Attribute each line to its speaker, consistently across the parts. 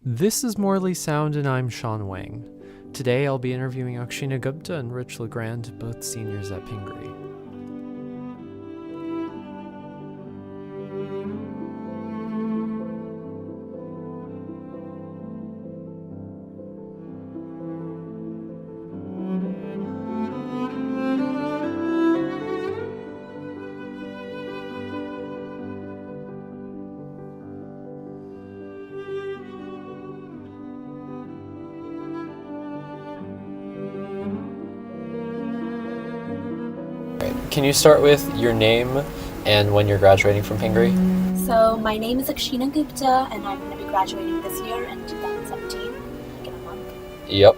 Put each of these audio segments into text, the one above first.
Speaker 1: This is Morley Sound, and I'm Sean Wang. Today I'll be interviewing Akshina Gupta and Rich LeGrand, both seniors at Pingry. Can you start with your name and when you're graduating from Pingry?
Speaker 2: So my name is Akshina Gupta, and I'm going to be graduating this year in 2017, like in a month.
Speaker 1: Yep.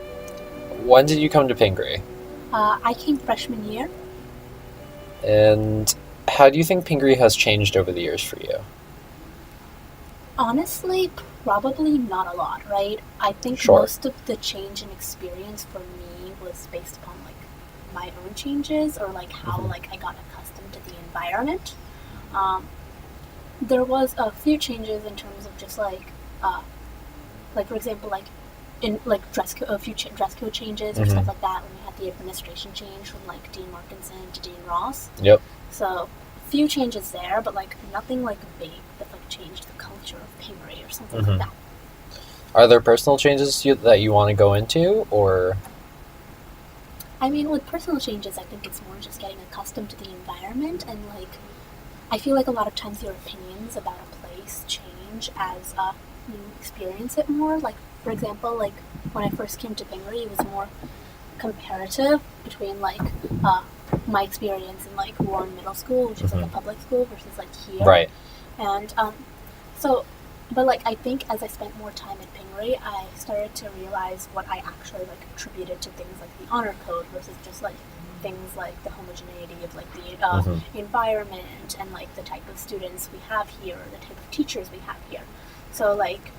Speaker 1: When did you come to Pingry?
Speaker 2: I came freshman year.
Speaker 1: And how do you think Pingry has changed over the years for you?
Speaker 2: Honestly, probably not a lot, right? I think
Speaker 1: Sure.
Speaker 2: most of the change in experience for me was based upon like my own changes or like how like I got accustomed to the environment. There was a few changes in terms of just like for example like in like a few dress code changes or stuff like that when we had the administration change from like Dean Markinson to Dean Ross.
Speaker 1: Yep.
Speaker 2: So a few changes there, but like nothing like big that like changed the culture of Pingry or something like that.
Speaker 1: Are there personal changes that you want to go into, or?
Speaker 2: I mean, with personal changes, I think it's more just getting accustomed to the environment, and like I feel like a lot of times your opinions about a place change as you experience it more. Like for example, like when I first came to Pingry, it was more comparative between like my experience in like Warren Middle School, which is like a public school, versus like here.
Speaker 1: Right.
Speaker 2: And but like I think as I spent more time at Pingry, I started to realize what I actually like attributed to things like the honor code versus just like things like the homogeneity of like the environment and like the type of students we have here, or the type of teachers we have here. So like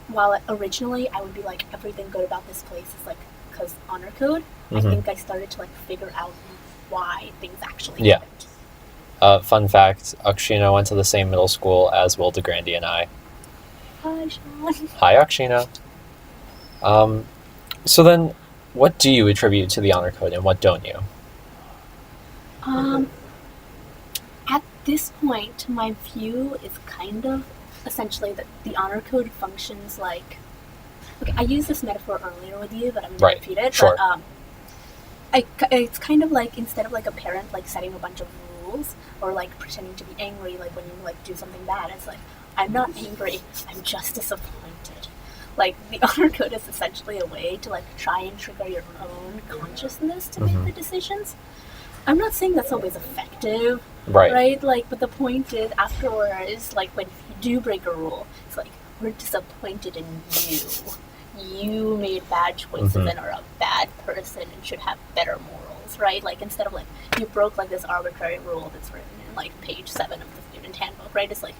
Speaker 2: while originally I would be like everything good about this place is like because honor code, I think I started to like figure out why things actually happened.
Speaker 1: Fun fact, Akshina went to the same middle school as Will DeGrandy and I.
Speaker 2: Hi, Sean.
Speaker 1: Hi, Akshina. So then, what do you attribute to the honor code and what don't you?
Speaker 2: At this point, my view is kind of essentially that the honor code functions like. Okay, I used this metaphor earlier with you, but I'm going to repeat it.
Speaker 1: Sure.
Speaker 2: But it's kind of like instead of like a parent like setting a bunch of rules or like pretending to be angry like when you like do something bad, it's like I'm not angry, I'm just disappointed. Like the honor code is essentially a way to like try and trigger your own consciousness to make the decisions. I'm not saying that's always effective, right? Like, but the point is afterwards, like when you do break a rule, it's like we're disappointed in you. You made bad choices and are a bad person and should have better morals, right? Like instead of like you broke like this arbitrary rule that's written in like page 7 of the student handbook, right? It's like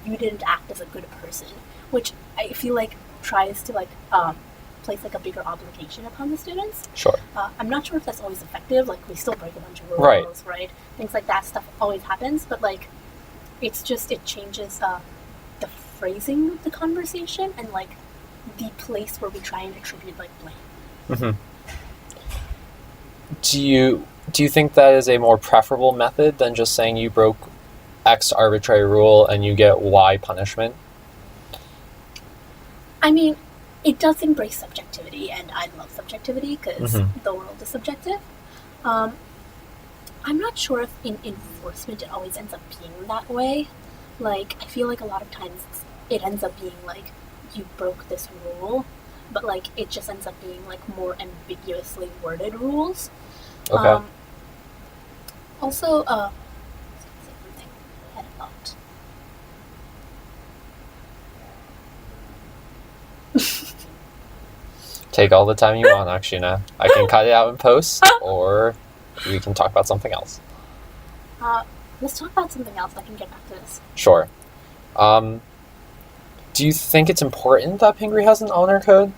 Speaker 2: you didn't act as a good person, which I feel like tries to like place like a bigger obligation upon the students.
Speaker 1: Sure.
Speaker 2: I'm not sure if that's always effective. Like we still break a bunch of rules, right? Things like that stuff always happens, but like it's just it changes the phrasing of the conversation and like the place where we try and attribute like blame.
Speaker 1: Do you think that is a more preferable method than just saying you broke X arbitrary rule and you get Y punishment?
Speaker 2: I mean, it does embrace subjectivity, and I love subjectivity because the world is subjective. I'm not sure if in enforcement it always ends up being that way. Like, I feel like a lot of times it ends up being like, you broke this rule, but like it just ends up being like more ambiguously worded rules.
Speaker 1: Okay.
Speaker 2: Also, I was gonna say something. I had a thought.
Speaker 1: Take all the time you want, Akshina. I can cut it out in post, or we can talk about something else.
Speaker 2: Let's talk about something else. I can get back to this.
Speaker 1: Sure. Do you think it's important that Pingry has an honor code?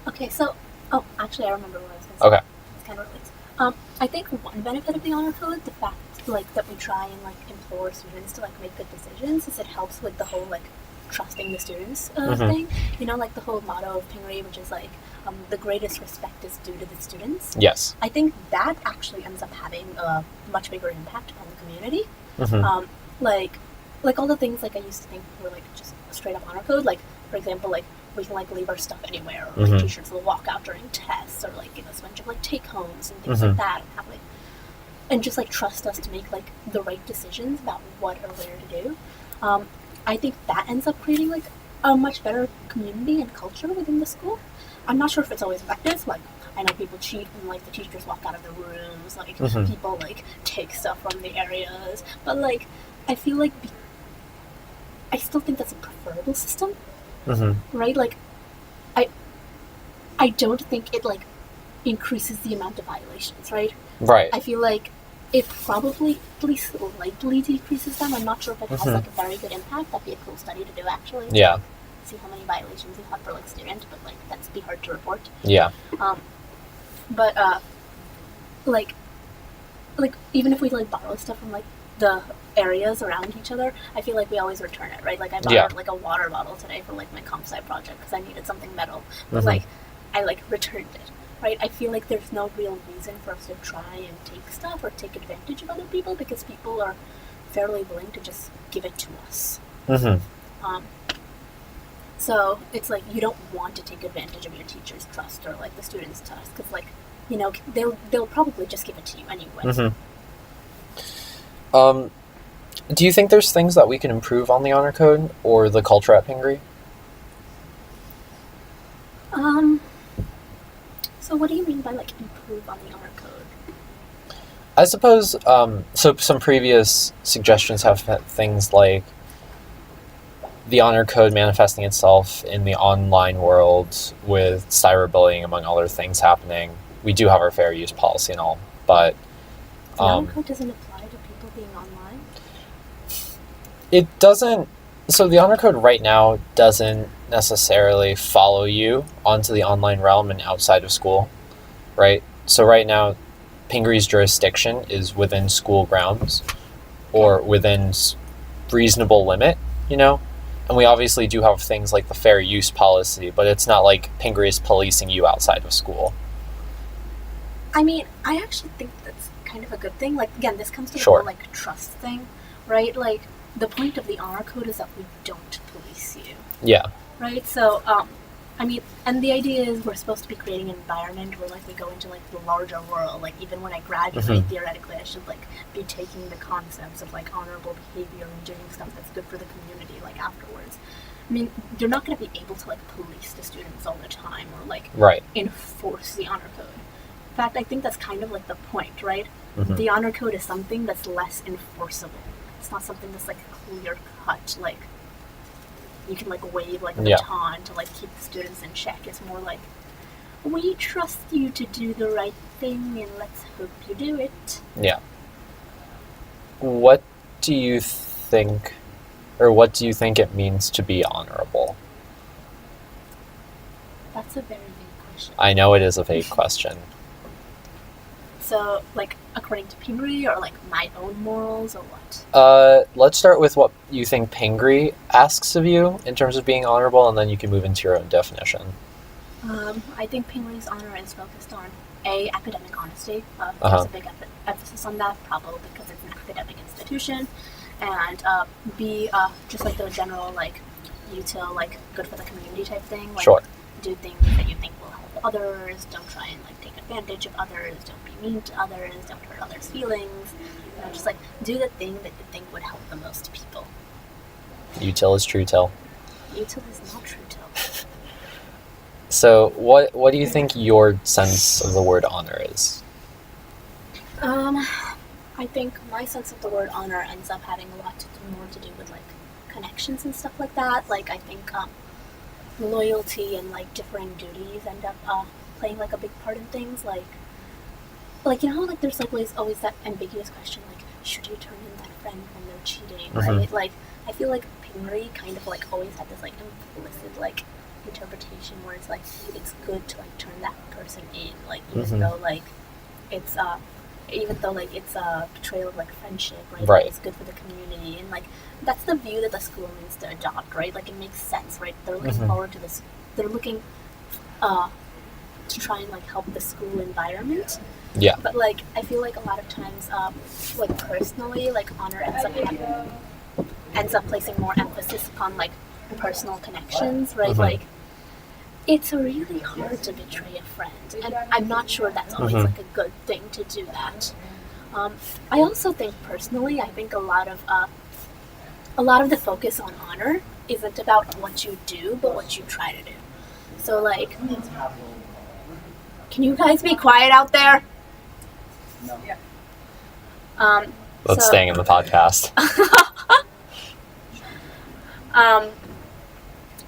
Speaker 2: Okay, so actually, I remember what I was going to say.
Speaker 1: Okay.
Speaker 2: It's kind of related. I think one benefit of the honor code, the fact like that we try and like implore students to like make good decisions, is it helps with the whole like trusting the students
Speaker 1: Mhm.
Speaker 2: thing. You know, like the whole motto of Pingry, which is like the greatest respect is due to the students.
Speaker 1: Yes.
Speaker 2: I think that actually ends up having a much bigger impact on the community.
Speaker 1: Mhm.
Speaker 2: Like all the things like I used to think were like just straight up honor code. Like for example, like we can like leave our stuff anywhere, or like
Speaker 1: Mhm.
Speaker 2: teachers will walk out during tests, or like give us a bunch of like take homes and things
Speaker 1: Mhm.
Speaker 2: like that, and have like and just like trust us to make like the right decisions about what or where to do. I think that ends up creating like a much better community and culture within the school. I'm not sure if it's always effective. Like I know people cheat and like the teachers walk out of the rooms. Like
Speaker 1: Mhm.
Speaker 2: people like take stuff from the areas, but like I feel like I still think that's a preferable system,
Speaker 1: Mhm.
Speaker 2: right? Like I I don't think it like increases the amount of violations, right?
Speaker 1: Right.
Speaker 2: I feel like it probably at least slightly decreases them. I'm not sure if it has
Speaker 1: Mhm.
Speaker 2: like a very good impact. That'd be a cool study to do actually.
Speaker 1: Yeah.
Speaker 2: Like, see how many violations you have per like student, but like that's be hard to report.
Speaker 1: Yeah.
Speaker 2: But like even if we like borrow stuff from like the areas around each other, I feel like we always return it, right? Like I borrowed like a water bottle today for like my comp sci project because I needed something metal, but
Speaker 1: Mhm.
Speaker 2: like I like returned it, right? I feel like there's no real reason for us to try and take stuff or take advantage of other people because people are fairly willing to just give it to us.
Speaker 1: Mhm.
Speaker 2: So it's like you don't want to take advantage of your teacher's trust or like the student's trust because like you know they'll probably just give it to you anyway.
Speaker 1: Mhm. Do you think there's things that we can improve on the honor code or the culture at Pingry?
Speaker 2: So what do you mean by like improve on the honor code?
Speaker 1: I suppose so. Some previous suggestions have had things like the honor code manifesting itself in the online world with cyberbullying, among other things happening. We do have our fair use policy and all, but
Speaker 2: The honor code doesn't apply to people being online.
Speaker 1: it doesn't. So the honor code right now doesn't necessarily follow you onto the online realm and outside of school, right? So right now, Pingry's jurisdiction is within school grounds or within reasonable limit, you know? And we obviously do have things like the fair use policy, but it's not like Pingry is policing you outside of school.
Speaker 2: I mean, I actually think that's kind of a good thing. Like, again, this comes to the
Speaker 1: Sure.
Speaker 2: whole, like, trust thing, right? Like, the point of the honor code is that we don't police you,
Speaker 1: Yeah.
Speaker 2: right? So, I mean, and the idea is we're supposed to be creating an environment where, like, we go into, like, the larger world. Like, even when I graduate,
Speaker 1: Mhm.
Speaker 2: theoretically, I should, like, be taking the concepts of, like, honorable behavior and doing stuff that's good for the community, like, afterwards. I mean, you're not going to be able to, like, police the students all the time or, like,
Speaker 1: Right.
Speaker 2: enforce the honor code. In fact, I think that's kind of like the point, right?
Speaker 1: Mhm.
Speaker 2: The honor code is something that's less enforceable. It's not something that's like clear cut, like you can like wave like a
Speaker 1: Yeah.
Speaker 2: baton to like keep the students in check. It's more like we trust you to do the right thing and let's hope you do it.
Speaker 1: Yeah. What do you think, or what do you think it means to be honorable?
Speaker 2: That's a very big question.
Speaker 1: I know it is a vague question.
Speaker 2: So, like, according to Pingry, or like my own morals, or what?
Speaker 1: Let's start with what you think Pingry asks of you in terms of being honorable, and then you can move into your own definition.
Speaker 2: I think Pingry's honor is focused on A, academic honesty.
Speaker 1: Uh-huh.
Speaker 2: There's a big emphasis on that, probably because it's an academic institution. And B, just like the general, like, you to, like, good for the community type thing. Like,
Speaker 1: Sure.
Speaker 2: do things that you think will help others. Don't try and, like, take advantage of others. Don't be mean to others. Don't hurt others' feelings. You know, just, like, do the thing that you think would help the most people.
Speaker 1: Util is true till.
Speaker 2: Util is not true till.
Speaker 1: So, what do you think your sense of the word honor is?
Speaker 2: I think my sense of the word honor ends up having a lot more to do with like connections and stuff like that. Like I think loyalty and like differing duties end up playing like a big part in things. Like you know how like there's like always that ambiguous question like should you turn in that friend when they're cheating,
Speaker 1: Mhm.
Speaker 2: right? Like I feel like Pingry kind of like always had this like implicit like interpretation where it's like it's good to like turn that person in, like even
Speaker 1: Mhm.
Speaker 2: though like it's even though like it's a betrayal of like friendship, right?
Speaker 1: Right.
Speaker 2: Like, it's good for the community, and like that's the view that the school needs to adopt, right? Like it makes sense, right? They're looking
Speaker 1: Mhm.
Speaker 2: forward to this. They're looking to try and like help the school environment.
Speaker 1: Yeah.
Speaker 2: But like I feel like a lot of times, like personally, like honor ends up placing more emphasis upon like personal connections, right?
Speaker 1: Mhm.
Speaker 2: Like it's really hard to betray a friend, and I'm not sure that's always
Speaker 1: Mhm.
Speaker 2: like a good thing to do that. I also think personally, I think a lot of the focus on honor isn't about what you do, but what you try to do. So like, can you guys be quiet out there? Um,
Speaker 1: That's
Speaker 2: so,
Speaker 1: staying in the podcast.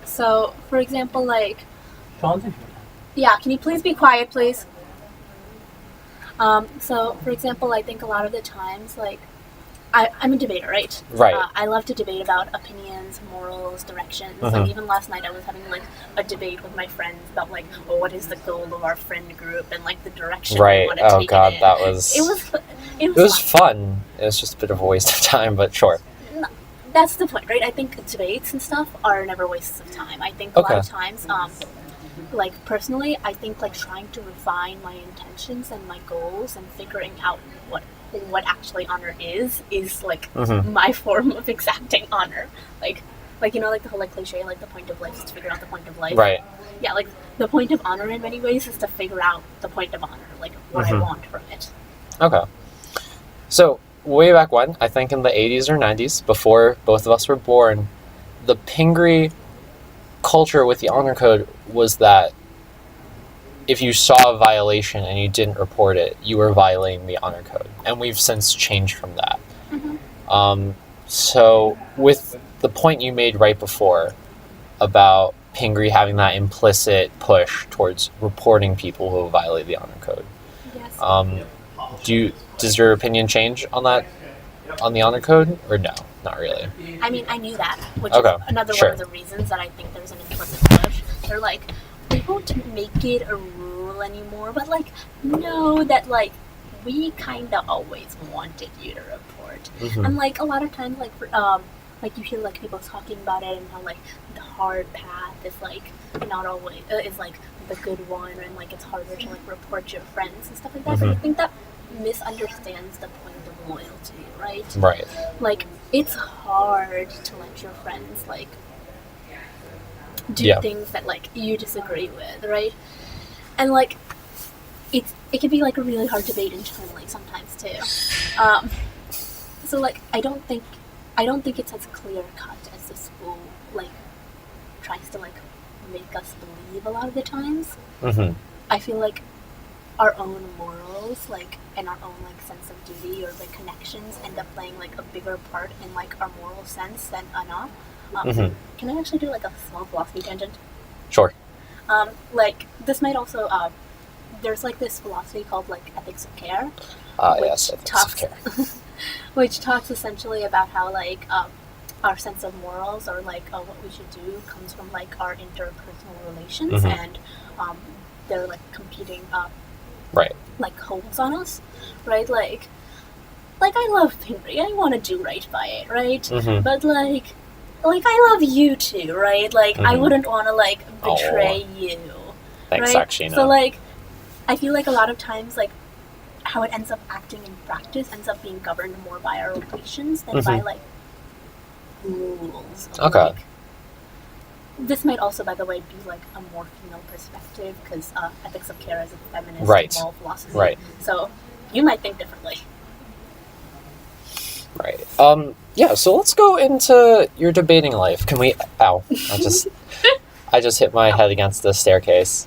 Speaker 2: So, for example, like, yeah, can you please be quiet, please? So, for example, I think a lot of the times, like, I'm a debater, right?
Speaker 1: Right.
Speaker 2: I love to debate about opinions, morals, directions.
Speaker 1: Mhm.
Speaker 2: Like, even last night I was having, like, a debate with my friends about, like, well, what is the goal of our friend group and, like, the direction we
Speaker 1: Right.
Speaker 2: want to
Speaker 1: Oh
Speaker 2: take
Speaker 1: God,
Speaker 2: it in.
Speaker 1: that was.
Speaker 2: It
Speaker 1: It was fun. It was just a bit of a waste of time, but sure.
Speaker 2: That's the point, right? I think debates and stuff are never wastes of time. I think a lot of times, like personally, I think like trying to refine my intentions and my goals and figuring out what actually honor is like
Speaker 1: Mhm.
Speaker 2: my form of exacting honor. Like you know, like the whole like cliche, like the point of life is to figure out the point of life.
Speaker 1: Right.
Speaker 2: Yeah, like the point of honor in many ways is to figure out the point of honor, like what I
Speaker 1: Mhm.
Speaker 2: want from it.
Speaker 1: Okay. So way back when, I think in the 80s or 90s, before both of us were born, the Pingry culture with the honor code was that if you saw a violation and you didn't report it, you were violating the honor code. And we've since changed from that.
Speaker 2: Mm-hmm.
Speaker 1: So with the point you made right before about Pingry having that implicit push towards reporting people who violate the honor code,
Speaker 2: Yes.
Speaker 1: does your opinion change on that, on the honor code, or no? Not really.
Speaker 2: I mean, I knew that, which
Speaker 1: Okay,
Speaker 2: is another
Speaker 1: sure.
Speaker 2: one of the reasons that I think there's an implicit push. They're like, we won't make it a rule anymore, but like, know that like, we kind of always wanted you to report.
Speaker 1: Mhm.
Speaker 2: And like, a lot of times, like you hear like people talking about it and how like the hard path is like not always is like the good one, and like it's harder to like report your friends and stuff like that. But I
Speaker 1: Mhm.
Speaker 2: think that misunderstands the point of loyalty, right?
Speaker 1: Right.
Speaker 2: Like it's hard to let your friends like do
Speaker 1: Yeah.
Speaker 2: things that like you disagree with, right? And like it can be like a really hard debate internally sometimes too. So like I don't think it's as clear cut as the school like tries to like make us believe a lot of the times.
Speaker 1: Mm-hmm.
Speaker 2: I feel like our own morals, like, and our own like sense of duty or like connections end up playing like a bigger part in like our moral sense than not.
Speaker 1: Mhm.
Speaker 2: Can I actually do like a small philosophy tangent?
Speaker 1: Sure.
Speaker 2: Like this might also there's like this philosophy called like ethics of care,
Speaker 1: Yes, ethics of care.
Speaker 2: which talks essentially about how like our sense of morals or like what we should do comes from like our interpersonal relations,
Speaker 1: Mhm.
Speaker 2: and they're like competing
Speaker 1: Right.
Speaker 2: like holds on us, right? Like I love Pingry, I want to do right by it, right?
Speaker 1: Mhm.
Speaker 2: But like I love you too, right? Like I
Speaker 1: Mhm.
Speaker 2: wouldn't want to like betray you.
Speaker 1: Thanks,
Speaker 2: right?
Speaker 1: Akshina.
Speaker 2: So like I feel like a lot of times like how it ends up acting in practice ends up being governed more by our relations than by
Speaker 1: Mhm.
Speaker 2: like rules.
Speaker 1: Okay.
Speaker 2: Like, this might also, by the way, be like a more female perspective because ethics of care is a feminist
Speaker 1: Right.
Speaker 2: moral philosophy.
Speaker 1: Right.
Speaker 2: So you might think differently.
Speaker 1: Right. Yeah, so let's go into your debating life. Can we... Ow. I just hit my head against the staircase.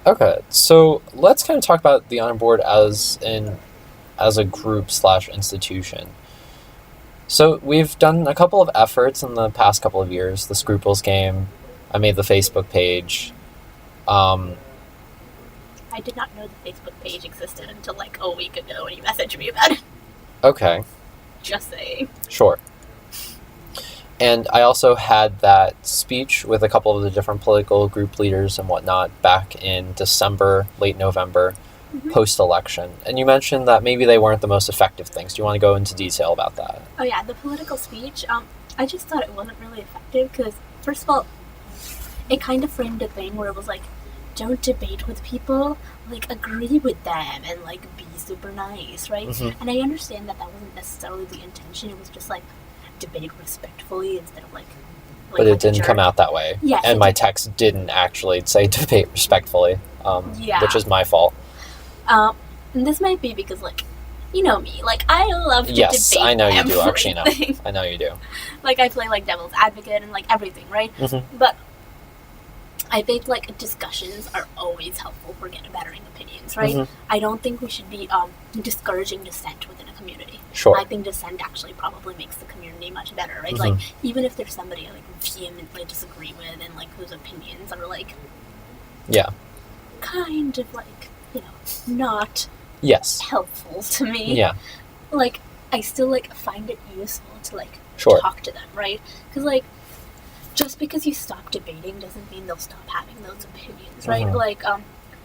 Speaker 1: Okay, so let's kind of talk about the honor board as a group / institution. So we've done a couple of efforts in the past couple of years. The Scruples game. I made the Facebook page.
Speaker 2: I did not know the Facebook page existed until like a week ago when you messaged me about it.
Speaker 1: Okay.
Speaker 2: Just saying.
Speaker 1: Sure. And I also had that speech with a couple of the different political group leaders and whatnot back in December, late November, post-election. And you mentioned that maybe they weren't the most effective things. Do you want to go into detail about that?
Speaker 2: Oh yeah, the political speech. I just thought it wasn't really effective because, first of all, it kind of framed a thing where it was like, don't debate with people, like agree with them and like be super nice, right? And I understand that wasn't necessarily the intention. It was just like debate respectfully instead of like
Speaker 1: but it didn't come out that way.
Speaker 2: Yes,
Speaker 1: and my text didn't actually say debate respectfully, which is my fault.
Speaker 2: And this might be because, like, you know me, like, I love to debate.
Speaker 1: Yes, I know you do,
Speaker 2: everything.
Speaker 1: Akshina. I know you do.
Speaker 2: Like, I play, like, devil's advocate and, like, everything, right? But I think, like, discussions are always helpful for bettering opinions, right? I don't think we should be discouraging dissent within a community.
Speaker 1: Sure.
Speaker 2: I think dissent actually probably makes the community much better, right? Like, even if there's somebody I, like, vehemently disagree with and, like, whose opinions are, like...
Speaker 1: Yeah.
Speaker 2: Kind of, like, you know, not...
Speaker 1: Yes.
Speaker 2: helpful to me.
Speaker 1: Yeah.
Speaker 2: Like, I still, like, find it useful to, like, talk to them, right? Because, like, just because you stop debating doesn't mean they'll stop having those opinions, right? Like,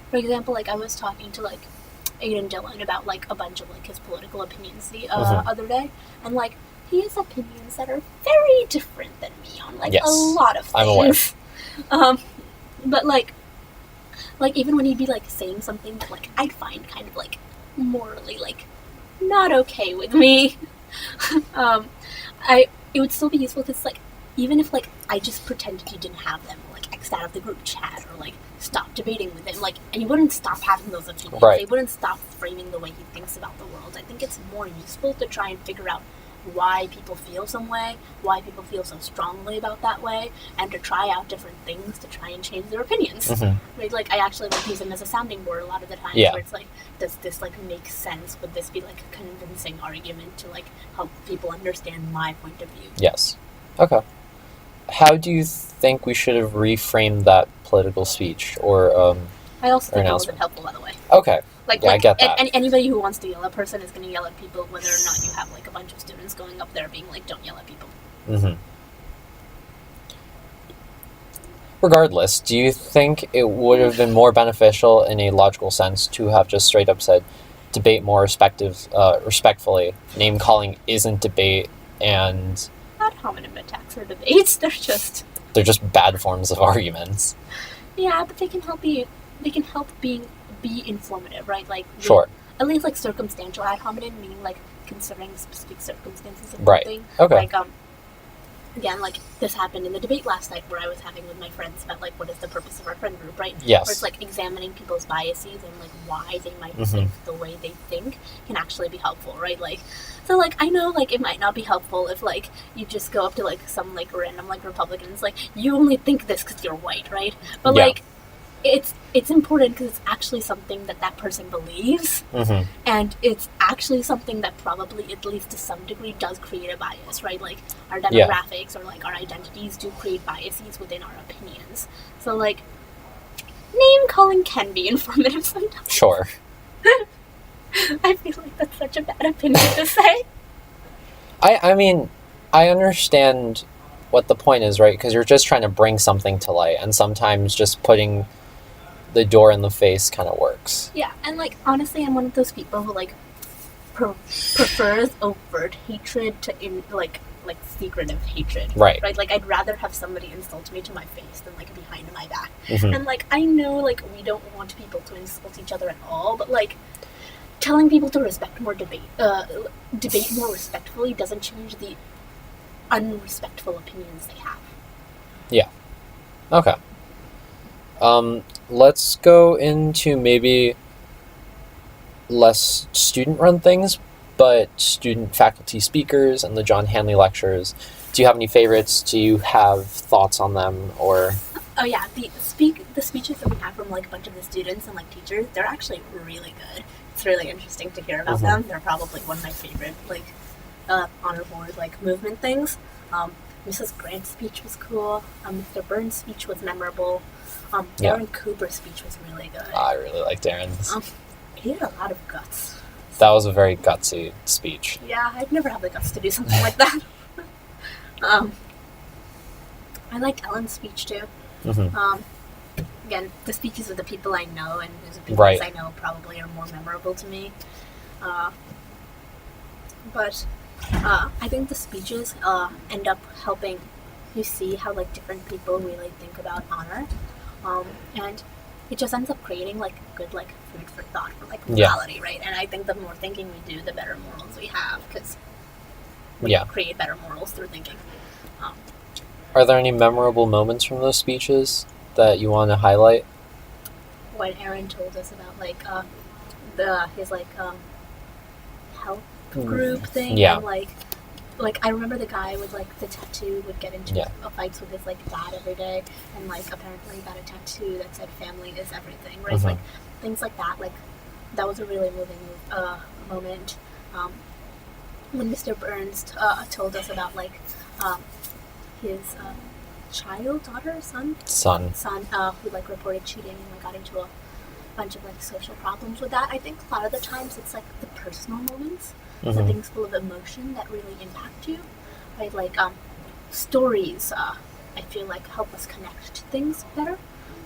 Speaker 2: for example, like, I was talking to, like, Aiden Dillon about, like, a bunch of, like, his political opinions the other day, and, like, he has opinions that are very different than me on, like, a lot of things.
Speaker 1: I'm aware.
Speaker 2: But, like, even when he'd be, like, saying something that, like, I'd find kind of, like, morally, like, not okay with me, it would still be useful because, like, even if, like, I just pretended he didn't have them, or, like, X'd out of the group chat, or, like, stopped debating with him, like, and he wouldn't stop having those opinions.
Speaker 1: Right.
Speaker 2: He wouldn't stop framing the way he thinks about the world. I think it's more useful to try and figure out why people feel some way, why people feel so strongly about that way, and to try out different things to try and change their opinions. Right? Like, I actually like use them as a sounding board a lot of the times, where it's like, does this, like, make sense? Would this be, like, a convincing argument to, like, help people understand my point of view?
Speaker 1: Yes. Okay. How do you think we should have reframed that political speech or
Speaker 2: I also think it wasn't helpful, by the way.
Speaker 1: Okay.
Speaker 2: Like,
Speaker 1: I get that.
Speaker 2: Anybody who wants to yell at a person is going to yell at people, whether or not you have, like, a bunch of students going up there being like, don't yell at people.
Speaker 1: Regardless, do you think it would have been more beneficial in a logical sense to have just straight up said, debate more respectfully, name calling isn't debate, and...
Speaker 2: Ad hominem attacks are debates, they're just
Speaker 1: bad forms of arguments.
Speaker 2: Yeah, but they can help be informative, right? Like, at least, like, circumstantial ad hominem, meaning, like, considering specific circumstances of something.
Speaker 1: Okay.
Speaker 2: Like, again, like, this happened in the debate last night where I was having with my friends about, like, what is the purpose of our friend group, right?
Speaker 1: Yes.
Speaker 2: Where it's, like, examining people's biases and, like, why they might think the way they think can actually be helpful, right? Like, so, like, I know, like, it might not be helpful if, like, you just go up to, like, some, like, random, like, Republicans, like, you only think this because you're white, right? But, like, it's important because it's actually something that person believes, and it's actually something that probably, at least to some degree, does create a bias, right? Like, our demographics or, like, our identities do create biases within our opinions. So, like, name-calling can be informative sometimes.
Speaker 1: Sure.
Speaker 2: I feel like that's such a bad opinion to say.
Speaker 1: I mean, I understand what the point is, right? Because you're just trying to bring something to light, and sometimes just putting the door in the face kind of works.
Speaker 2: Yeah, and, like, honestly, I'm one of those people who, like, prefers overt hatred to like secretive hatred.
Speaker 1: Right.
Speaker 2: Like, I'd rather have somebody insult me to my face than, like, behind my back. And, like, I know, like, we don't want people to insult each other at all, but, like, telling people to debate more respectfully doesn't change the unrespectful opinions they have.
Speaker 1: Yeah. Okay. Let's go into maybe less student-run things, but student-faculty speakers and the John Hanley lectures. Do you have any favorites? Do you have thoughts on them, or...
Speaker 2: Oh yeah, the speeches that we have from, like, a bunch of the students and, like, teachers, they're actually really good. It's really interesting to hear about them. They're probably one of my favorite, like, honor board, like, movement things. Mrs. Grant's speech was cool. Mr. Burns' speech was memorable. Darren Cooper's speech was really good.
Speaker 1: I really liked Darren's.
Speaker 2: He had a lot of guts.
Speaker 1: That was a very gutsy speech.
Speaker 2: Yeah, I'd never have the guts to do something like that. I liked Ellen's speech too. again, the speeches of the people I know and whose opinions
Speaker 1: Right.
Speaker 2: I know probably are more memorable to me. Uh, but I think the speeches end up helping you see how like different people really think about honor, and it just ends up creating like good like food for thought for like morality, right? And I think the more thinking we do, the better morals we have because we create better morals through thinking.
Speaker 1: Are there any memorable moments from those speeches that you want to highlight?
Speaker 2: What Aaron told us about like his like health group thing, and like I remember the guy with like the tattoo would get into fights with his like dad every day, and like apparently he got a tattoo that said "family is everything," right? Like things like that. Like that was a really moving moment. When Mr. Burns told us about like his son who like reported cheating and like got into a bunch of like social problems with that. I think a lot of the times it's like the personal moments, the things full of emotion that really impact you, right? Like stories I feel like help us connect to things better,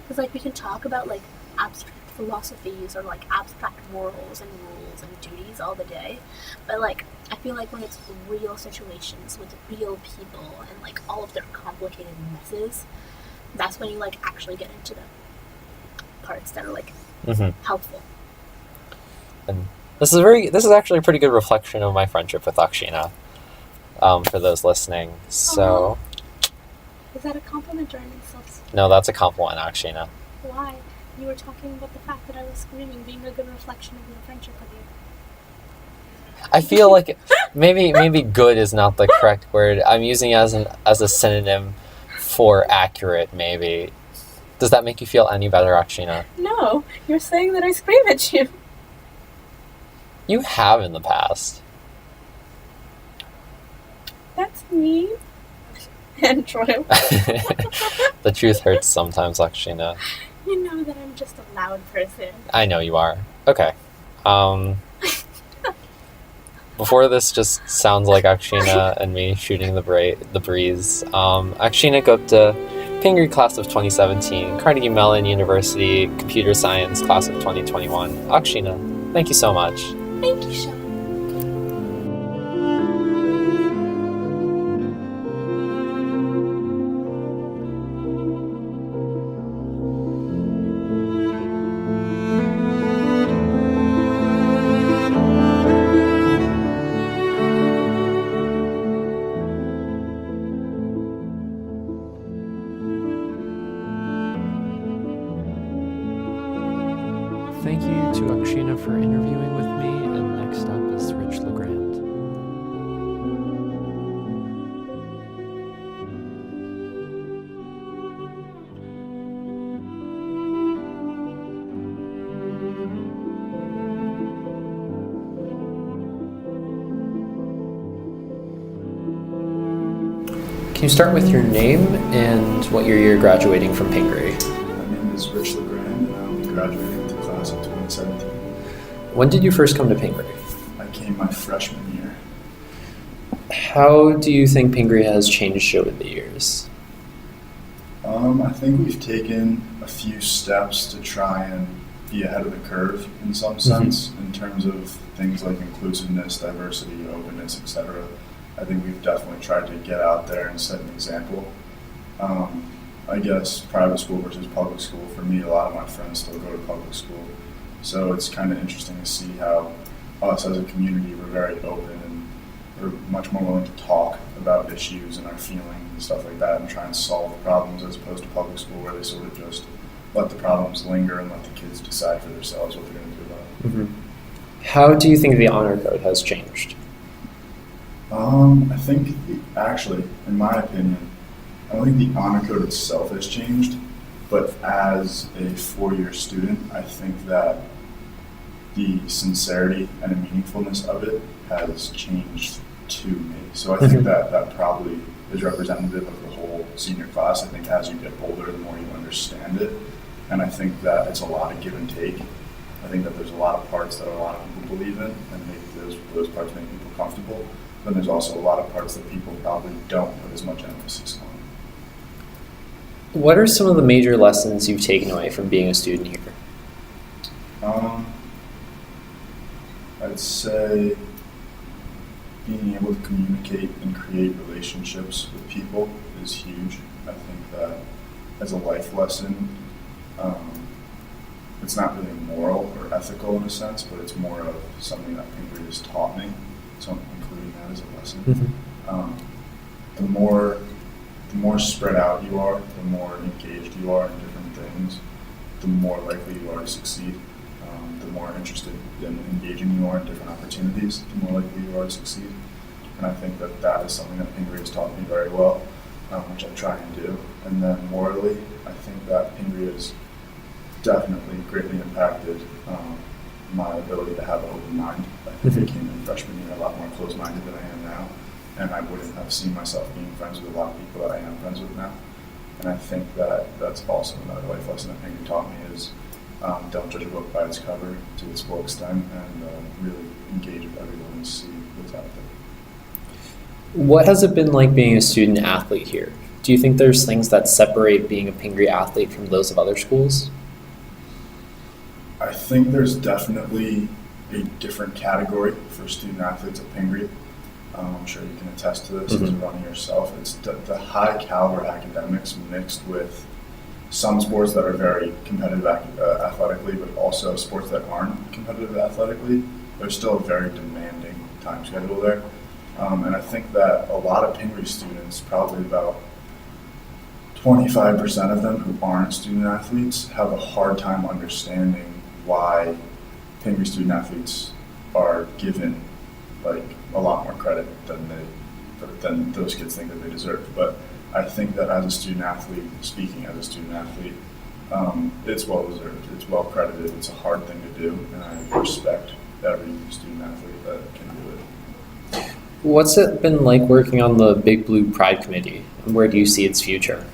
Speaker 2: because like we can talk about like abstract philosophies or like abstract morals and rules and duties all the day, but like I feel like when it's real situations with real people and like all of their complicated messes, that's when you like actually get into the parts that are like helpful.
Speaker 1: And this is actually a pretty good reflection of my friendship with Akshina, for those listening. So
Speaker 2: is that a compliment or an insult?
Speaker 1: No, that's a compliment, Akshina.
Speaker 2: Why? You were talking about the fact that I was screaming being a good reflection of your friendship with you.
Speaker 1: I feel like maybe good is not the correct word. I'm using it as a synonym for accurate, maybe. Does that make you feel any better, Akshina?
Speaker 2: No, you're saying that I scream at you.
Speaker 1: You have in the past.
Speaker 2: That's mean and true.
Speaker 1: The truth hurts sometimes, Akshina.
Speaker 2: You know that I'm just a loud person.
Speaker 1: I know you are. Okay. Before this just sounds like Akshina and me shooting the breeze. Akshina Gupta, Pingry class of 2017, Carnegie Mellon University Computer Science class of 2021. Akshina, thank you so much.
Speaker 2: Thank you, Sean.
Speaker 1: Thank you to Akshina for interviewing with me, and next up is LeGrand. Can you start with your name and what year you're graduating from Pingry?
Speaker 3: My name is LeGrand, and I'm graduating with the class of 2017.
Speaker 1: When did you first come to Pingry?
Speaker 3: I came my freshman year.
Speaker 1: How do you think Pingry has changed over the years?
Speaker 3: I think we've taken a few steps to try and be ahead of the curve in some sense, in terms of things like inclusiveness, diversity, openness, etc. I think we've definitely tried to get out there and set an example. I guess private school versus public school, for me, a lot of my friends still go to public school. So it's kind of interesting to see how us as a community, we're very open and we're much more willing to talk about issues and our feelings and stuff like that and try and solve problems, as opposed to public school where they sort of just let the problems linger and let the kids decide for themselves what they're going to do about it.
Speaker 1: How do you think the honor code has changed?
Speaker 3: I think, actually, in my opinion, I don't think the honor code itself has changed, but as a four-year student, I think that the sincerity and the meaningfulness of it has changed to me. So I think that probably is representative of the whole senior class. I think as you get older, the more you understand it, and I think that it's a lot of give and take. I think that there's a lot of parts that a lot of people believe in, and make those parts make people comfortable. Then there's also a lot of parts that people probably don't put as much emphasis on.
Speaker 1: What are some of the major lessons you've taken away from being a student here?
Speaker 3: Um, I'd say being able to communicate and create relationships with people is huge. I think that as a life lesson, um, it's not really moral or ethical in a sense, but it's more of something that Pingry has taught me, so I'm including that as a lesson. Um, the more spread out you are, the more engaged you are in different things, the more likely you are to succeed. The more interested in engaging you are in different opportunities, the more likely you are to succeed. And I think that that is something that Pingry has taught me very well, which I try and do. And then morally, I think that Pingry has definitely greatly impacted my ability to have an open mind. I think I came in freshman year a lot more closed-minded than I am now, and I wouldn't have seen myself being friends with a lot of people that I am friends with now. And I think that that's also another life lesson that Pingry taught me is don't judge a book by its cover to its full extent, and really engage with everyone and see what's out there.
Speaker 1: What has it been like being a student athlete here? Do you think there's things that separate being a Pingry athlete from those of other schools?
Speaker 3: I think there's definitely a different category for student athletes at Pingry. I'm sure you can attest to this as running yourself. It's the high caliber academics mixed with some sports that are very competitive athletically, but also sports that aren't competitive athletically. There's still a very demanding time schedule there. And I think that a lot of Pingry students, probably about 25% of them who aren't student athletes, have a hard time understanding why Pingry student athletes are given like a lot more credit than those kids think that they deserve. But I think that as a student athlete, speaking as a student athlete, it's well deserved. It's well credited. It's a hard thing to do, and I respect every student athlete that can do it.
Speaker 1: What's it been like working on the Big Blue Pride Committee, and where do you see its future?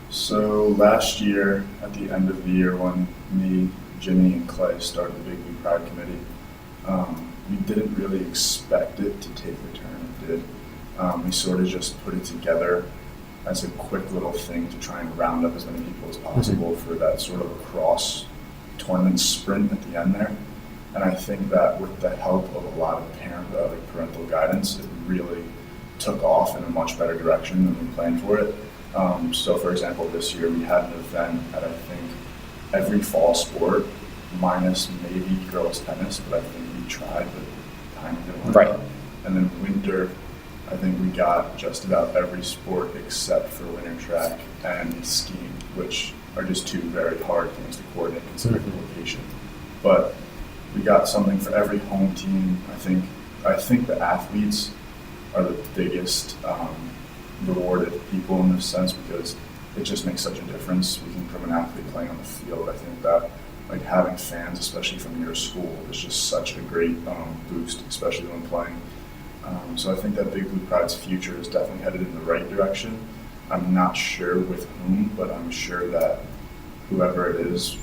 Speaker 3: So last year, at the end of the year, when me, Jimmy, and Clay started the Big Blue Pride Committee, we didn't really expect it to take the turn it did. We sort of just put it together as a quick little thing to try and round up as many people as possible for that sort of cross tournament sprint at the end there. And I think that with the help of a lot of parental guidance, it really took off in a much better direction than we planned for it. So for example, this year we had an event at I think every fall sport, minus maybe girls tennis, but I think we tried, but time didn't work out. And then winter, I think we got just about every sport except for winter track and skiing, which are just two very hard things to coordinate considering the location. But we got something for every home team. I think the athletes are the biggest rewarded people in this sense because it just makes such a difference speaking from an athlete playing on the field. I think that like having fans, especially from your school, is just such a great boost, especially when playing. So I think that Big Blue Pride's future is definitely headed in the right direction. I'm not sure with whom, but I'm sure that whoever it is,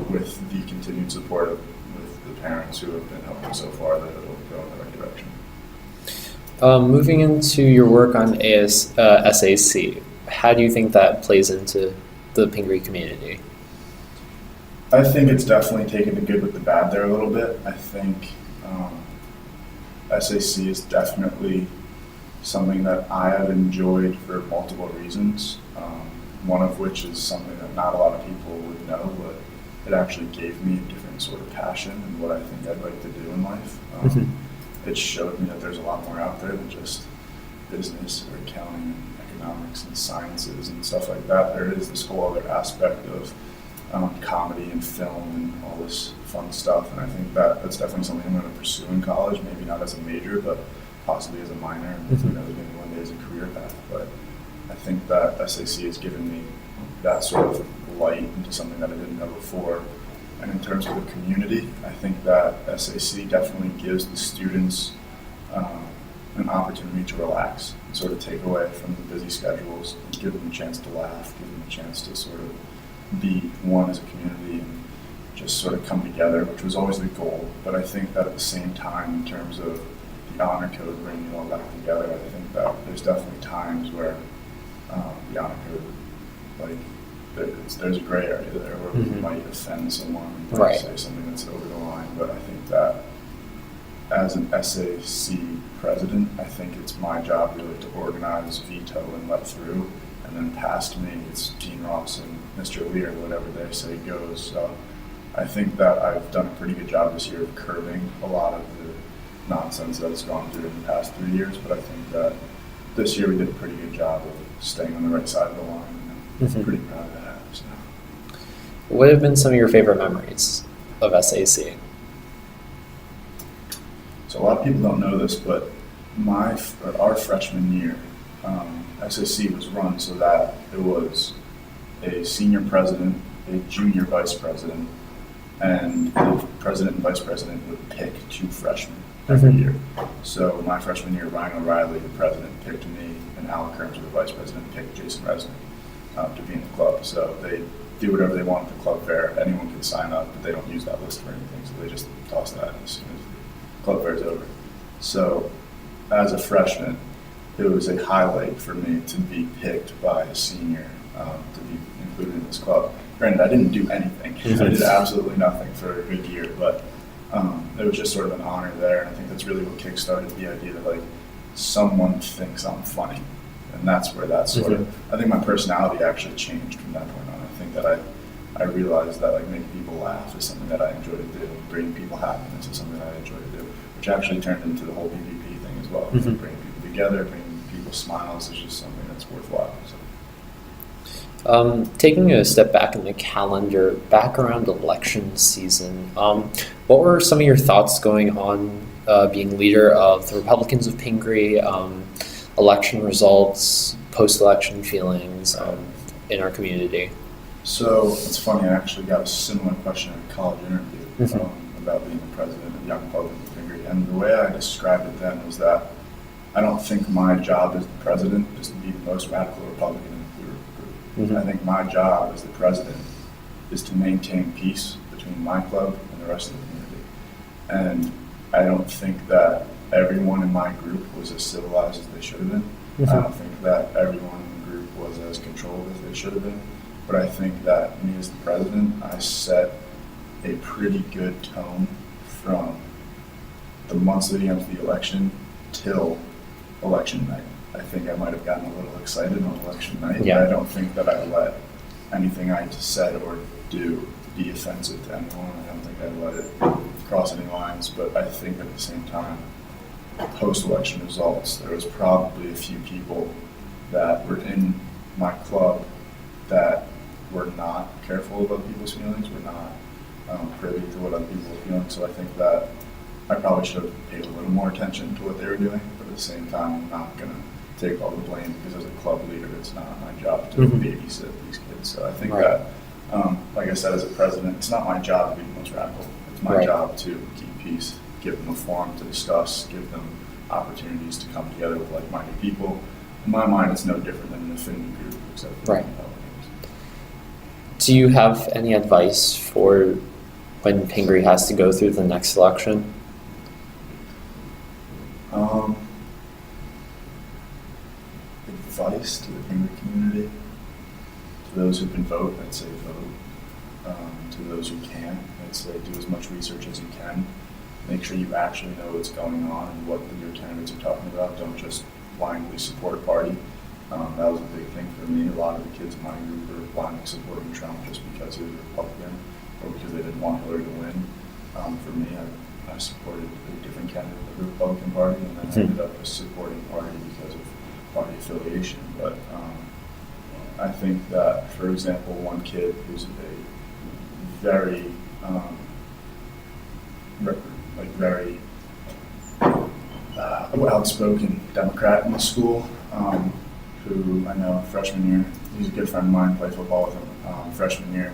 Speaker 3: with the continued support of with the parents who have been helping so far, that it'll go in the right direction.
Speaker 1: Moving into your work on SAC, how do you think that plays into the Pingry community?
Speaker 3: I think it's definitely taken the good with the bad there a little bit. I think SAC is definitely something that I have enjoyed for multiple reasons. One of which is something that not a lot of people would know, but it actually gave me a different sort of passion in what I think I'd like to do in life. It showed me that there's a lot more out there than just business or accounting and economics and sciences and stuff like that. There is this whole other aspect of comedy and film and all this fun stuff, and I think that that's definitely something I'm going to pursue in college, maybe not as a major, but possibly as a minor, and who knows, maybe one day as a career path. But I think that SAC has given me that sort of light into something that I didn't know before. And in terms of the community, I think that SAC definitely gives the students an opportunity to relax and sort of take away from the busy schedules, and give them a chance to laugh, give them a chance to sort of be one as a community and just sort of come together, which was always the goal. But I think that at the same time, in terms of the honor code bringing it all back together, I think that there's definitely times where the honor code like there's a gray area there where we might offend someone, we might say something that's over the line. But I think that as an SAC president, I think it's my job really to organize, veto, and let through. And then past me, it's Dean Ross and Mr. Lear, whatever they say goes. So I think that I've done a pretty good job this year of curbing a lot of the nonsense that has gone through in the past 3 years. But I think that this year we did a pretty good job of staying on the right side of the line. And I'm pretty proud of that. So.
Speaker 1: What have been some of your favorite memories of SAC?
Speaker 3: So a lot of people don't know this, but our freshman year, SAC was run so that it was a senior president, a junior vice president, and the president and vice president would pick 2 freshmen every year. So my freshman year, Ryan O'Reilly, the president, picked me, and Alec Kearns, the vice president, picked Jason Resnick to be in the club. So they do whatever they want at the club fair. Anyone can sign up, but they don't use that list for anything. So they just toss that as soon as the club fair is over. So as a freshman, it was a highlight for me to be picked by a senior to be included in this club. Granted, I didn't do anything. I did absolutely nothing for a good year, but it was just sort of an honor there. And I think that's really what kickstarted the idea that, like, someone thinks I'm funny. And that's where that sort of, I think my personality actually changed from that point on. I think that I realized that, like, making people laugh is something that I enjoy to do. Bringing people happiness is something that I enjoy to do, which actually turned into the whole PvP thing as well. Bringing people together, bringing people smiles is just something that's worthwhile. So.
Speaker 1: Taking a step back in the calendar, back around election season, what were some of your thoughts going on being leader of the Republicans of Pingry, election results, post-election feelings in our community?
Speaker 3: So it's funny, I actually got a similar question in a college interview about being the president of Young Republicans of Pingry. And the way I described it then was that I don't think my job as the president is to be the most radical Republican in the group. I think my job as the president is to maintain peace between my club and the rest of the community. And I don't think that everyone in my group was as civilized as they should have been. I don't think that everyone in the group was as controlled as they should have been. But I think that me as the president, I set a pretty good tone from the months leading up to the election till election night. I think I might have gotten a little excited on election night, but I don't think that I let anything I said or do be offensive to anyone. I don't think I let it cross any lines, but I think at the same time, post-election results, there was probably a few people that were in my club that were not careful about people's feelings, were not privy to what other people were feeling. So I think that I probably should have paid a little more attention to what they were doing, but at the same time, I'm not going to take all the blame because as a club leader, it's not my job to babysit these kids. So I think that, like I said, as a president, it's not my job to be the most radical. It's my job to keep peace, give them a forum to discuss, give them opportunities to come together with like-minded people. In my mind, it's no different than an affinity group, except for Republicans.
Speaker 1: Do you have any advice for when Pingry has to go through the next election?
Speaker 3: Advice to the Pingry community, to those who can vote, I'd say vote. To those who can't, I'd say do as much research as you can. Make sure you actually know what's going on and what your candidates are talking about. Don't just blindly support a party. That was a big thing for me. A lot of the kids in my group were blindly supporting Trump just because he was a Republican or because they didn't want Hillary to win. For me, I supported a different candidate of the Republican Party, and then I ended up supporting the party because of party affiliation. But I think that, for example, one kid who's a very outspoken Democrat in the school, who I know freshman year, he's a good friend of mine, played football with him. Freshman year,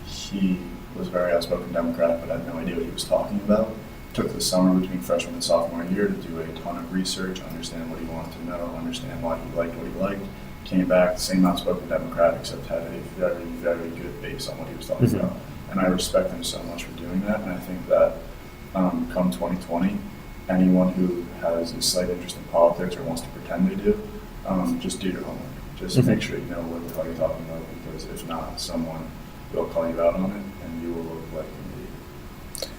Speaker 3: he was a very outspoken Democrat, but I had no idea what he was talking about. Took the summer between freshman and sophomore year to do a ton of research, understand what he wanted to know, understand why he liked what he liked. Came back, same outspoken Democrat, except had a very, very good base on what he was talking about. And I respect him so much for doing that, and I think that come 2020, anyone who has a slight interest in politics or wants to pretend they do, just do your homework. Just make sure you know what the hell you're talking about, because if not, someone will call you out on it, and you will look like an idiot.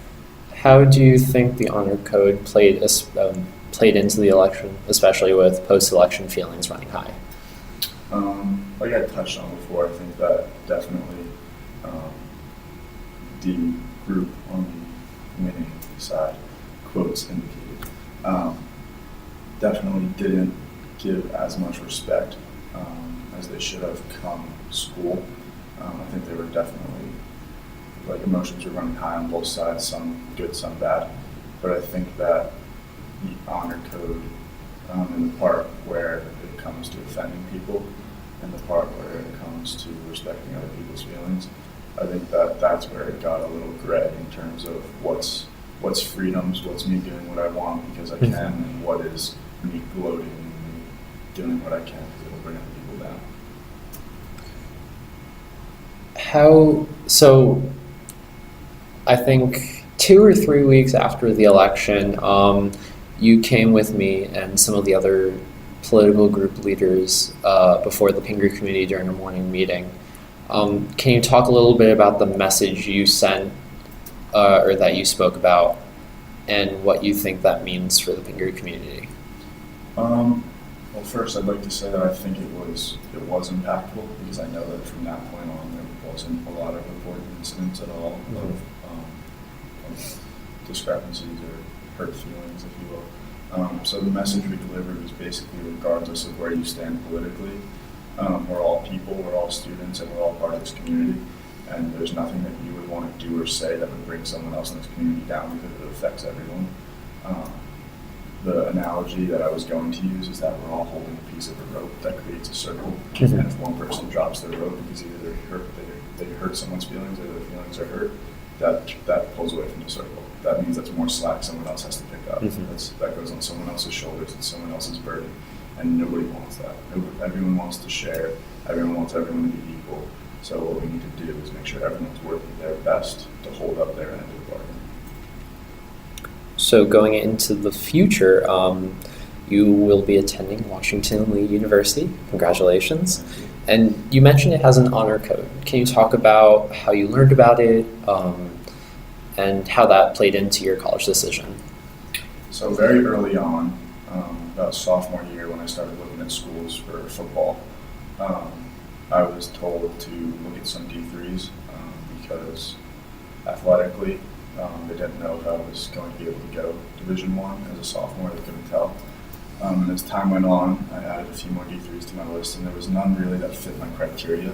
Speaker 1: How do you think the honor code played into the election, especially with post-election feelings running high?
Speaker 3: Like I touched on before, I think that definitely the group on the winning side, quotes indicated, definitely didn't give as much respect as they should have come school. I think they were definitely, like, emotions were running high on both sides, some good, some bad. But I think that the honor code, in the part where it comes to offending people, and the part where it comes to respecting other people's feelings, I think that that's where it got a little gray in terms of what's freedoms, what's me doing what I want because I can, and what is me gloating and me doing what I can because it'll bring other people down.
Speaker 1: So I think 2 or 3 weeks after the election, you came with me and some of the other political group leaders before the Pingry committee during a morning meeting. Can you talk a little bit about the message you sent or that you spoke about and what you think that means for the Pingry community?
Speaker 3: Well, first I'd like to say that I think it was impactful because I know that from that point on there wasn't a lot of reported incidents at all of discrepancies or hurt feelings, if you will. So the message we delivered was basically regardless of where you stand politically, we're all people, we're all students, and we're all part of this community. And there's nothing that you would want to do or say that would bring someone else in this community down because it affects everyone. The analogy that I was going to use is that we're all holding a piece of a rope that creates a circle. And if one person drops their rope because either they hurt someone's feelings or their feelings are hurt, that pulls away from the circle. That means that's more slack someone else has to pick up. That goes on someone else's shoulders. It's someone else's burden. And nobody wants that. Everyone wants to share. Everyone wants everyone to be equal. So what we need to do is make sure everyone's working their best to hold up their end of the bargain.
Speaker 1: So going into the future, you will be attending Washington Lee University. Congratulations. And you mentioned it has an honor code. Can you talk about how you learned about it and how that played into your college decision?
Speaker 3: So very early on, about sophomore year when I started looking at schools for football, I was told to look at some D3s because athletically they didn't know if I was going to be able to go Division I as a sophomore. They couldn't tell. And as time went on, I added a few more D3s to my list, and there was none really that fit my criteria.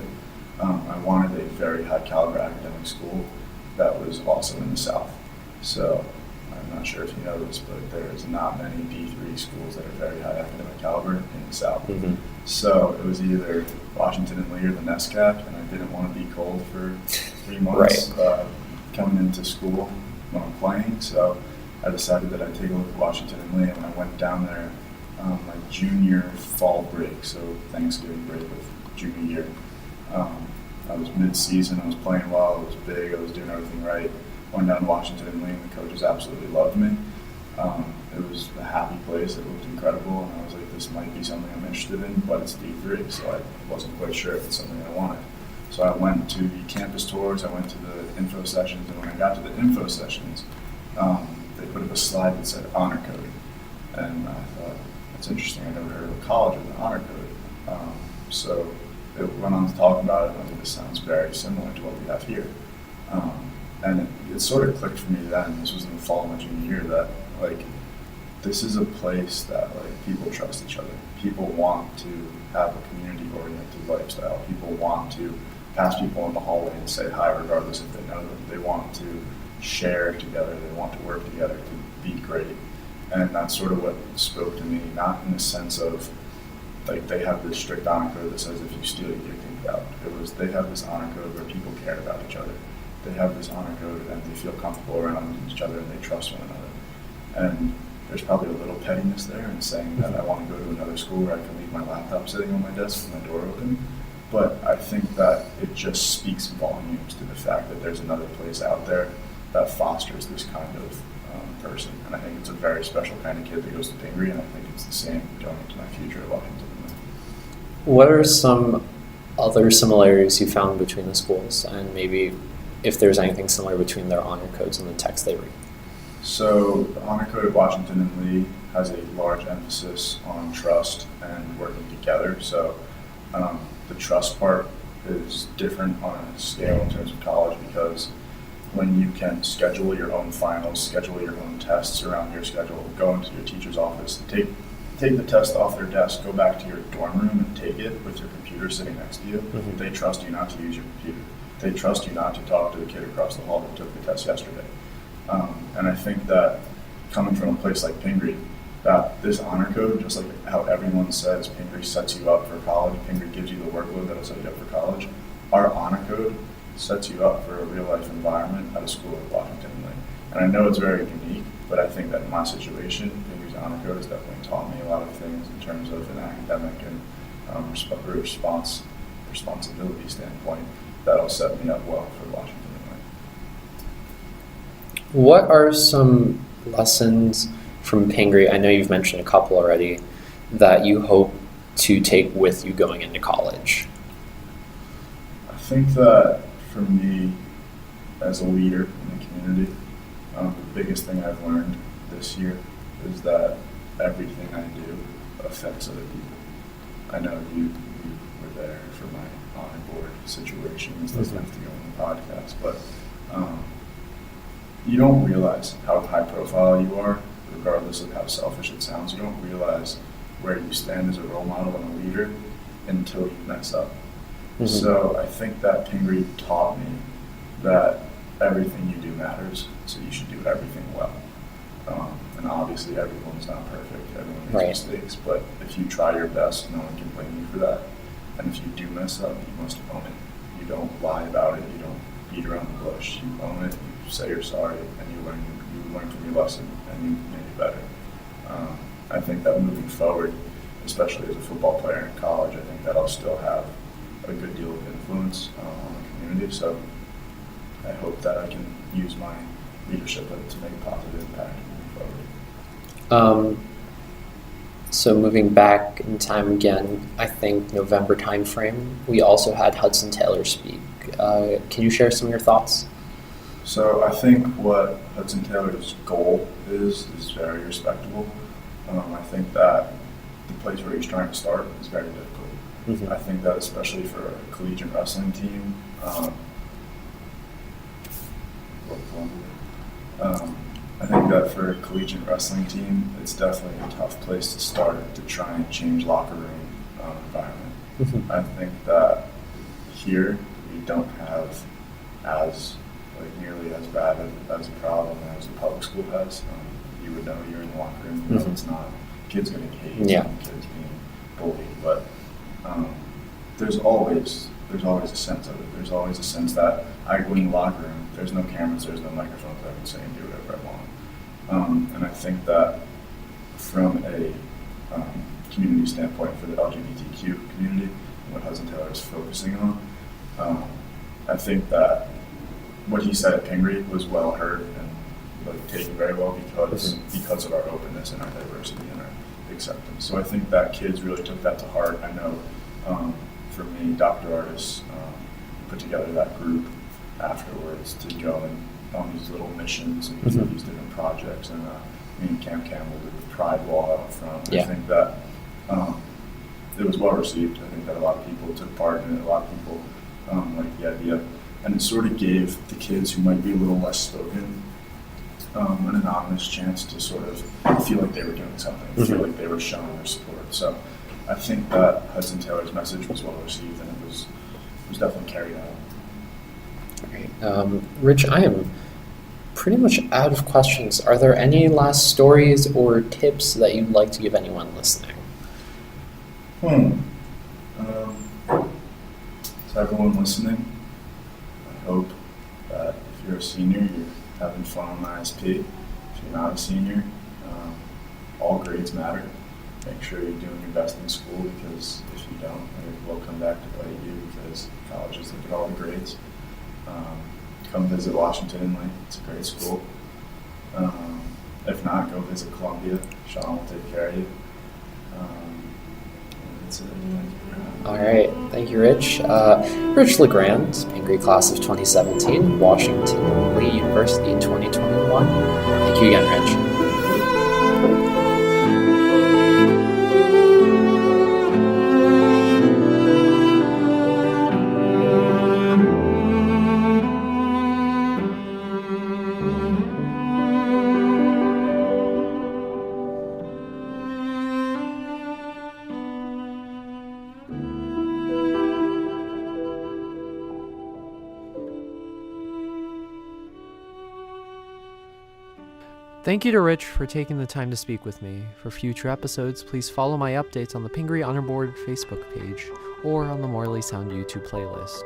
Speaker 3: I wanted a very high caliber academic school that was also in the South. So I'm not sure if you know this, but there's not many D3 schools that are very high academic caliber in the South. So it was either Washington and Lee or the NESCAP, and I didn't want to be cold for 3 months coming into school when I'm playing. So I decided that I'd take a look at Washington and Lee, and I went down there my junior fall break, so Thanksgiving break of junior year. I was mid-season, I was playing well, I was big, I was doing everything right. Went down to Washington and Lee, and the coaches absolutely loved me. It was a happy place, it looked incredible, and I was like, this might be something I'm interested in, but it's D3, so I wasn't quite sure if it's something I wanted. So I went to the campus tours, I went to the info sessions, and when I got to the info sessions, they put up a slide that said honor code. And I thought, that's interesting, I never heard of a college with an honor code. So it went on to talk about it, and I think this sounds very similar to what we have here. And it sort of clicked for me then, this was in the fall of my junior year, that this is a place that people trust each other. People want to have a community-oriented lifestyle. People want to pass people in the hallway and say hi regardless if they know them. They want to share together. They want to work together to be great. And that's sort of what spoke to me, not in the sense of they have this strict honor code that says if you steal, you get kicked out. They have this honor code where people care about each other. They have this honor code and they feel comfortable around each other and they trust one another. And there's probably a little pettiness there in saying that I want to go to another school where I can leave my laptop sitting on my desk with my door open. But I think that it just speaks volumes to the fact that there's another place out there that fosters this kind of person. And I think it's a very special kind of kid that goes to Pingry, and I think it's the same going into my future at Washington.
Speaker 1: What are some other similarities you found between the schools, and maybe if there's anything similar between their honor codes and the text they read.
Speaker 3: So the honor code of Washington and Lee has a large emphasis on trust and working together. So the trust part is different on a scale in terms of college, because when you can schedule your own finals, schedule your own tests around your schedule, go into your teacher's office, take the test off their desk, go back to your dorm room and take it with your computer sitting next to you.
Speaker 1: Mm-hmm.
Speaker 3: They trust you not to use your computer. They trust you not to talk to the kid across the hall that took the test yesterday. And I think that coming from a place like Pingry, that this honor code, just like how everyone says Pingry sets you up for college, Pingry gives you the workload that'll set you up for college, our honor code sets you up for a real life environment at a school like Washington and Lee. And I know it's very unique, but I think that in my situation, Pingry's honor code has definitely taught me a lot of things in terms of an academic and responsibility standpoint that'll set me up well for Washington and Lee.
Speaker 1: What are some lessons from Pingry, I know you've mentioned a couple already, that you hope to take with you going into college?
Speaker 3: I think that for me, as a leader in the community, the biggest thing I've learned this year is that everything I do affects other people. I know you were there for my honor board situation. This doesn't have to go on the podcast, but you don't realize how high profile you are, regardless of how selfish it sounds. You don't realize where you stand as a role model and a leader until you mess up. Mm-hmm. So I think that Pingry taught me that everything you do matters, so you should do everything well. And obviously everyone's not perfect, everyone makes mistakes, but if you try your best, no one can blame you for that. And if you do mess up, you must own it. You don't lie about it, you don't beat around the bush, you own it, you say you're sorry, and you learn from your lesson, and you make it better. I think that moving forward, especially as a football player in college, I think that I'll still have a good deal of influence on the community, so I hope that I can use my leadership to make a positive impact moving forward.
Speaker 1: So moving back in time again, I think November timeframe, we also had Hudson Taylor speak. Can you share some of your thoughts?
Speaker 3: So I think what Hudson Taylor's goal is very respectable. I think that the place where he's trying to start is very difficult. Mm-hmm. I think that especially for a collegiate wrestling team, I think that for a collegiate wrestling team, it's definitely a tough place to start to try and change locker room environment. Mm-hmm. I think that here we don't have as nearly as bad as a problem as the public school has. You would know you're in the locker room, you know it's not kids getting hate, kids being bullied, but there's always a sense of it. There's always a sense that I go in the locker room, there's no cameras, there's no microphones, I can say and do whatever I want. And I think that from a community standpoint for the LGBTQ community, what Hudson Taylor is focusing on, I think that what he said at Pingry was well heard and taken very well because of our openness and our diversity and our acceptance. So I think that kids really took that to heart. I know for me, Dr. Artis put together that group afterwards to go on these little missions and these different projects. And me and Cam Campbell did the Pride Wall out front. I think that it was well received. I think that a lot of people took part in it. A lot of people liked the idea. And it sort of gave the kids who might be a little less spoken an anonymous chance to sort of feel like they were doing something, feel like they were showing their support. So I think that Hudson Taylor's message was well received and it was definitely carried out.
Speaker 1: Great. Rich, I am pretty much out of questions. Are there any last stories or tips that you'd like to give anyone listening?
Speaker 3: To everyone listening, I hope that if you're a senior, you're having fun on the ISP. If you're not a senior, all grades matter. Make sure you're doing your best in school, because if you don't, it will come back to bite you, because colleges look at all the grades. Come visit Washington and Lee. It's a great school. If not, go visit Columbia. Sean will take care of you. that's it. Thank you for having me.
Speaker 1: All right. Thank you, Rich. Rich LeGrand, Pingry class of 2017, Washington Lee University in 2021. Thank you again, Rich. Thank you to Rich for taking the time to speak with me. For future episodes, please follow my updates on the Pingry Honor Board Facebook page or on the Morley Sound YouTube playlist.